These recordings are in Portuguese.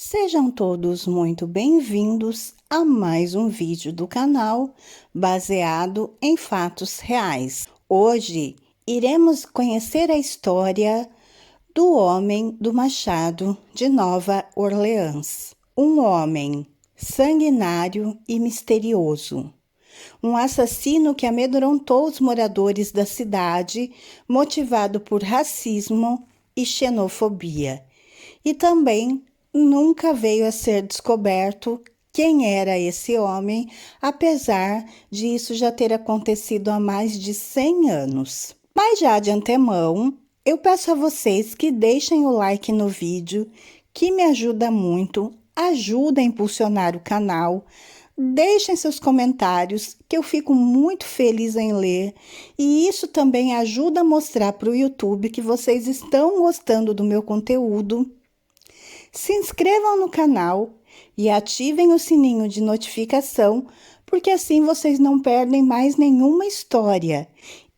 Sejam todos muito bem-vindos a mais um vídeo do canal baseado em fatos reais. Hoje iremos conhecer a história do homem do Machado de Nova Orleans. Um homem sanguinário e misterioso. Um assassino que amedrontou os moradores da cidade, motivado por racismo e xenofobia. E também nunca veio a ser descoberto quem era esse homem, apesar de isso já ter acontecido há mais de 100 anos. Mas já de antemão, eu peço a vocês que deixem o like no vídeo, que me ajuda muito, ajuda a impulsionar o canal. Deixem seus comentários, que eu fico muito feliz em ler, e isso também ajuda a mostrar para o YouTube que vocês estão gostando do meu conteúdo. Se inscrevam no canal e ativem o sininho de notificação, porque assim vocês não perdem mais nenhuma história.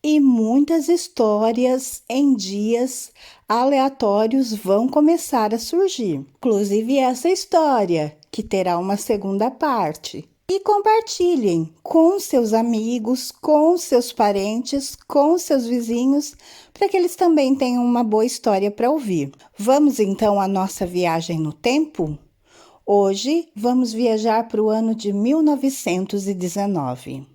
E muitas histórias em dias aleatórios vão começar a surgir. Inclusive essa história, que terá uma segunda parte. E compartilhem com seus amigos, com seus parentes, com seus vizinhos, para que eles também tenham uma boa história para ouvir. Vamos então à nossa viagem no tempo? Hoje vamos viajar para o ano de 1919.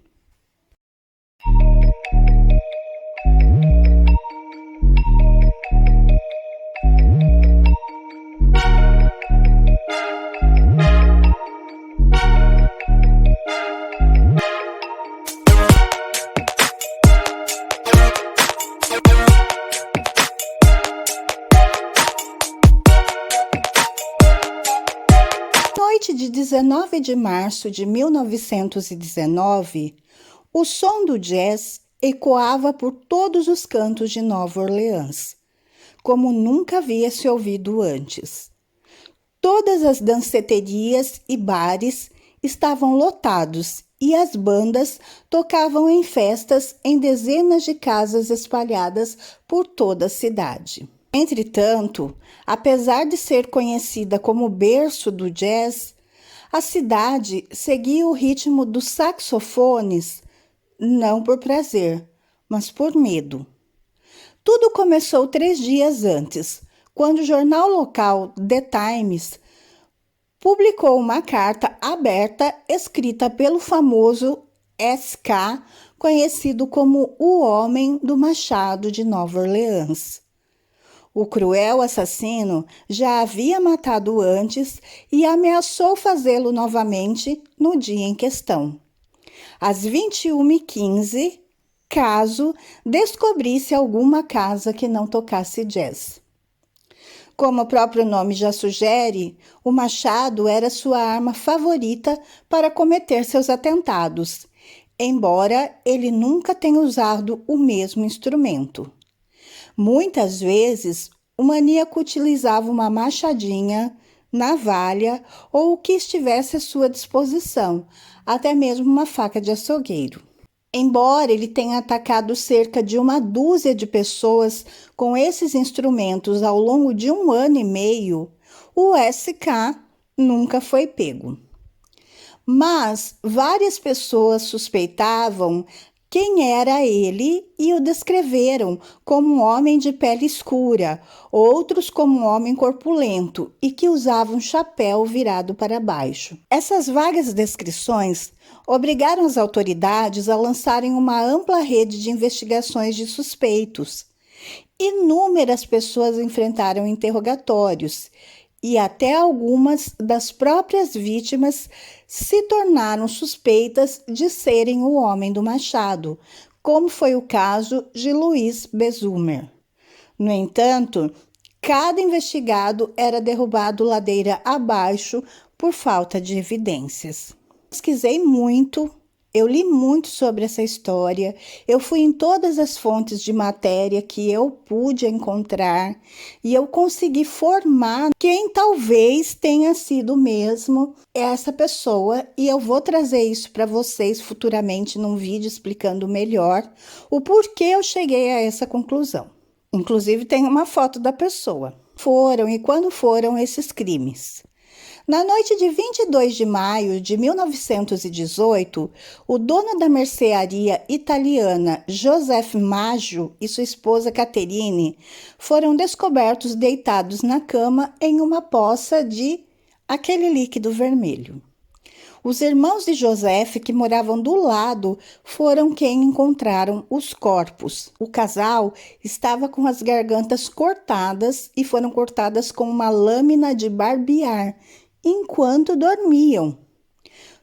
Noite de 19 de março de 1919, o som do jazz ecoava por todos os cantos de Nova Orleans, como nunca havia se ouvido antes. Todas as danceterias e bares estavam lotados e as bandas tocavam em festas em dezenas de casas espalhadas por toda a cidade. Entretanto, apesar de ser conhecida como berço do jazz, a cidade seguia o ritmo dos saxofones, não por prazer, mas por medo. Tudo começou 3 dias antes, quando o jornal local The Times publicou uma carta aberta escrita pelo famoso S.K., conhecido como o Homem do Machado de Nova Orleans. O cruel assassino já havia matado antes e ameaçou fazê-lo novamente no dia em questão, às 21h15, caso descobrisse alguma casa que não tocasse jazz. Como o próprio nome já sugere, o machado era sua arma favorita para cometer seus atentados, embora ele nunca tenha usado o mesmo instrumento. Muitas vezes, o maníaco utilizava uma machadinha, navalha ou o que estivesse à sua disposição, até mesmo uma faca de açougueiro. Embora ele tenha atacado cerca de 1 dúzia de pessoas com esses instrumentos ao longo de 1 ano e meio, o S.K. nunca foi pego. Mas várias pessoas suspeitavam quem era ele e o descreveram como um homem de pele escura, outros como um homem corpulento e que usava um chapéu virado para baixo. Essas vagas descrições obrigaram as autoridades a lançarem uma ampla rede de investigações de suspeitos. Inúmeras pessoas enfrentaram interrogatórios e até algumas das próprias vítimas se tornaram suspeitas de serem o homem do machado, como foi o caso de Luiz Besumer. No entanto, cada investigado era derrubado ladeira abaixo por falta de evidências. Pesquisei muito, eu li muito sobre essa história, eu fui em todas as fontes de matéria que eu pude encontrar e eu consegui formar quem talvez tenha sido mesmo essa pessoa, e eu vou trazer isso para vocês futuramente num vídeo explicando melhor o porquê eu cheguei a essa conclusão. Inclusive tem uma foto da pessoa. Foram e quando foram esses crimes? Na noite de 22 de maio de 1918, o dono da mercearia italiana Joseph Maggio e sua esposa Caterine foram descobertos deitados na cama em uma poça de aquele líquido vermelho. Os irmãos de Joseph, que moravam do lado, foram quem encontraram os corpos. O casal estava com as gargantas cortadas e foram cortadas com uma lâmina de barbear enquanto dormiam.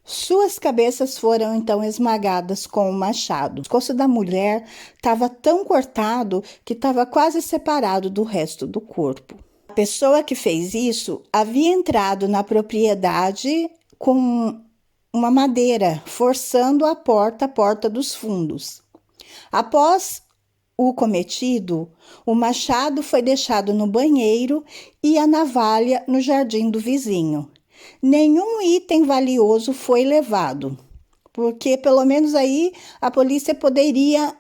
Suas cabeças foram então esmagadas com um machado. O pescoço da mulher estava tão cortado que estava quase separado do resto do corpo. A pessoa que fez isso havia entrado na propriedade com uma madeira, forçando a porta dos fundos. Após o cometido, o machado foi deixado no banheiro e a navalha no jardim do vizinho. Nenhum item valioso foi levado, porque pelo menos aí a polícia poderia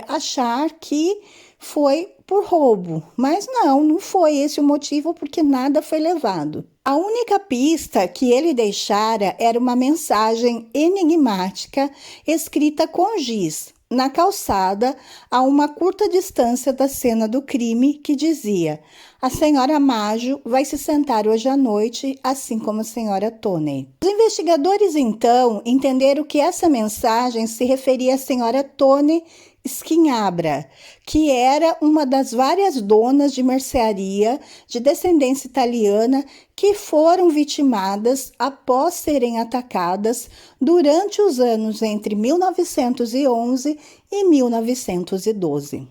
achar que foi por roubo, mas não foi esse o motivo, porque nada foi levado. A única pista que ele deixara era uma mensagem enigmática escrita com giz na calçada a uma curta distância da cena do crime, que dizia: "A senhora Maggio vai se sentar hoje à noite, assim como a senhora Toney." Os investigadores então entenderam que essa mensagem se referia à senhora Toney Schignabra, que era uma das várias donas de mercearia de descendência italiana que foram vitimadas após serem atacadas durante os anos entre 1911 e 1912.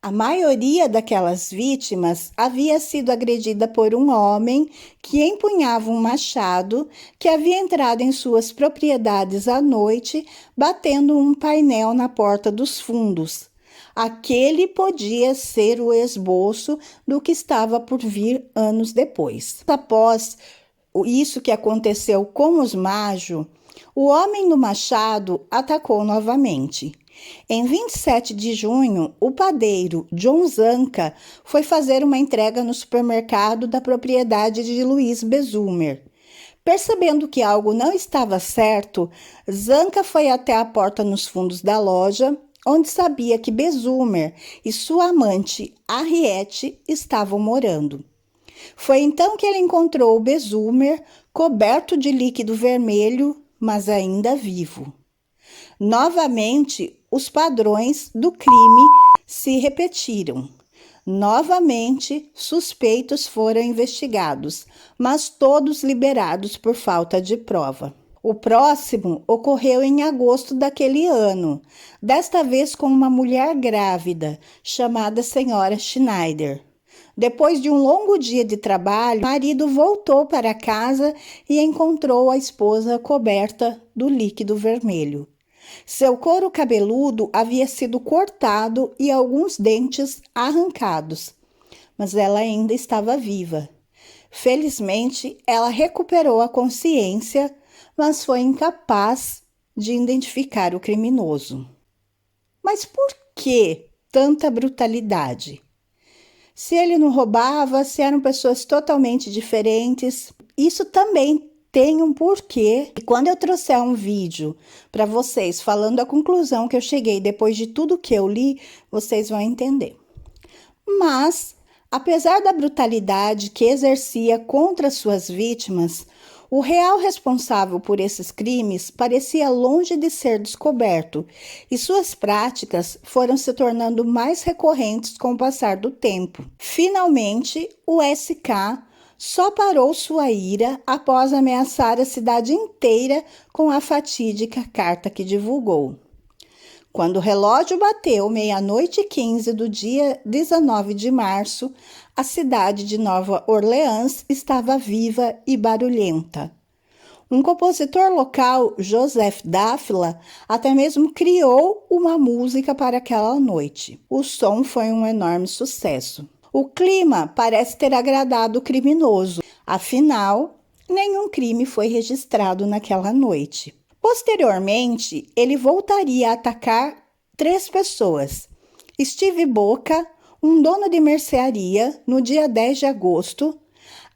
A maioria daquelas vítimas havia sido agredida por um homem que empunhava um machado, que havia entrado em suas propriedades à noite, batendo um painel na porta dos fundos. Aquele podia ser o esboço do que estava por vir anos depois. Após isso que aconteceu com os Maggio, o homem do machado atacou novamente. Em 27 de junho, o padeiro John Zanca foi fazer uma entrega no supermercado da propriedade de Luiz Besumer. Percebendo que algo não estava certo, Zanca foi até a porta nos fundos da loja, onde sabia que Besumer e sua amante Henriette estavam morando. Foi então que ele encontrou o Besumer coberto de líquido vermelho, mas ainda vivo. Novamente, os padrões do crime se repetiram. Novamente, suspeitos foram investigados, mas todos liberados por falta de prova. O próximo ocorreu em agosto daquele ano, desta vez com uma mulher grávida, chamada senhora Schneider. Depois de um longo dia de trabalho, o marido voltou para casa e encontrou a esposa coberta do líquido vermelho. Seu couro cabeludo havia sido cortado e alguns dentes arrancados, mas ela ainda estava viva. Felizmente, ela recuperou a consciência, mas foi incapaz de identificar o criminoso. Mas por que tanta brutalidade? Se ele não roubava, se eram pessoas totalmente diferentes, isso também tem um porquê. E quando eu trouxer um vídeo para vocês falando a conclusão que eu cheguei depois de tudo que eu li, vocês vão entender. Mas, apesar da brutalidade que exercia contra suas vítimas, o real responsável por esses crimes parecia longe de ser descoberto, e suas práticas foram se tornando mais recorrentes com o passar do tempo. Finalmente, o SK só parou sua ira após ameaçar a cidade inteira com a fatídica carta que divulgou. Quando o relógio bateu 00:15 do dia 19 de março, a cidade de Nova Orleans estava viva e barulhenta. Um compositor local, Joseph Dafla, até mesmo criou uma música para aquela noite. O som foi um enorme sucesso. O clima parece ter agradado o criminoso, afinal, nenhum crime foi registrado naquela noite. Posteriormente, ele voltaria a atacar 3 pessoas: Steve Boca, um dono de mercearia, no dia 10 de agosto,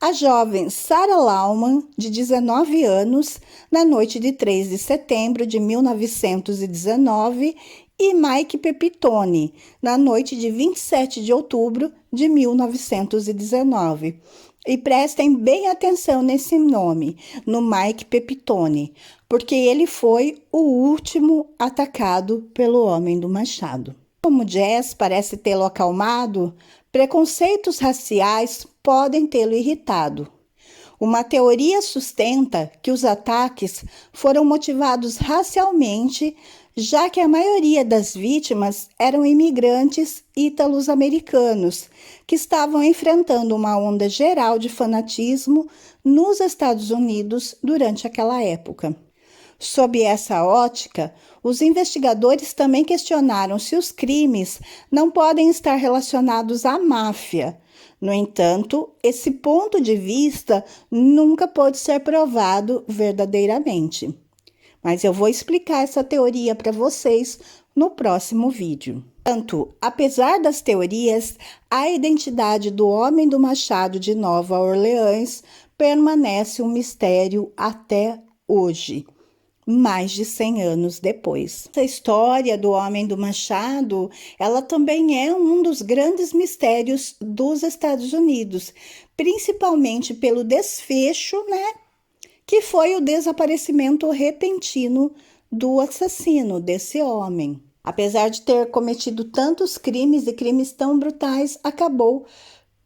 A jovem Sarah Lauman, de 19 anos, na noite de 3 de setembro de 1919, e Mike Pepitone, na noite de 27 de outubro de 1919. E prestem bem atenção nesse nome, no Mike Pepitone, porque ele foi o último atacado pelo homem do machado. Como Jess parece tê-lo acalmado, preconceitos raciais podem tê-lo irritado. Uma teoria sustenta que os ataques foram motivados racialmente, já que a maioria das vítimas eram imigrantes ítalo-americanos, que estavam enfrentando uma onda geral de fanatismo nos Estados Unidos durante aquela época. Sob essa ótica, os investigadores também questionaram se os crimes não podem estar relacionados à máfia. No entanto, esse ponto de vista nunca pôde ser provado verdadeiramente. Mas eu vou explicar essa teoria para vocês no próximo vídeo. Portanto, apesar das teorias, a identidade do homem do machado de Nova Orleans permanece um mistério até hoje, mais de 100 anos depois. Essa história do homem do machado, ela também é um dos grandes mistérios dos Estados Unidos, principalmente pelo desfecho, que foi o desaparecimento repentino do assassino, desse homem. Apesar de ter cometido tantos crimes e crimes tão brutais, acabou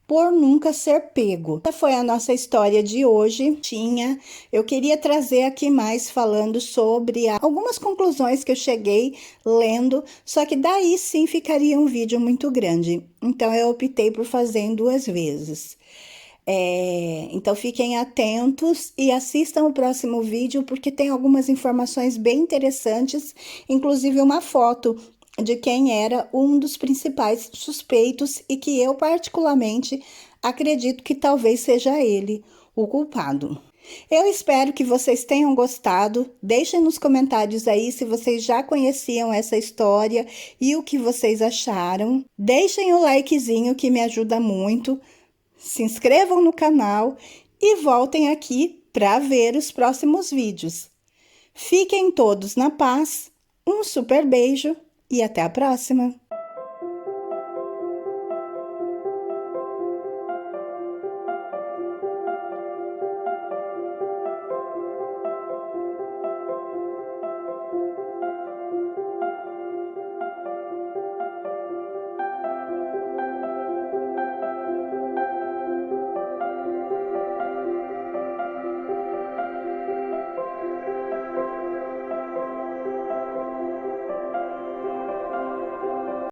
por nunca ser pego. Essa foi a nossa história de hoje. Eu queria trazer aqui mais falando sobre algumas conclusões que eu cheguei lendo, só que daí sim ficaria um vídeo muito grande. Então eu optei por fazer em 2 vezes. Então fiquem atentos e assistam o próximo vídeo, porque tem algumas informações bem interessantes, inclusive uma foto de quem era um dos principais suspeitos e que eu particularmente acredito que talvez seja ele o culpado. Eu espero que vocês tenham gostado. Deixem nos comentários aí se vocês já conheciam essa história e o que vocês acharam. Deixem o likezinho que me ajuda muito. Se inscrevam no canal e voltem aqui para ver os próximos vídeos. Fiquem todos na paz, um super beijo e até a próxima!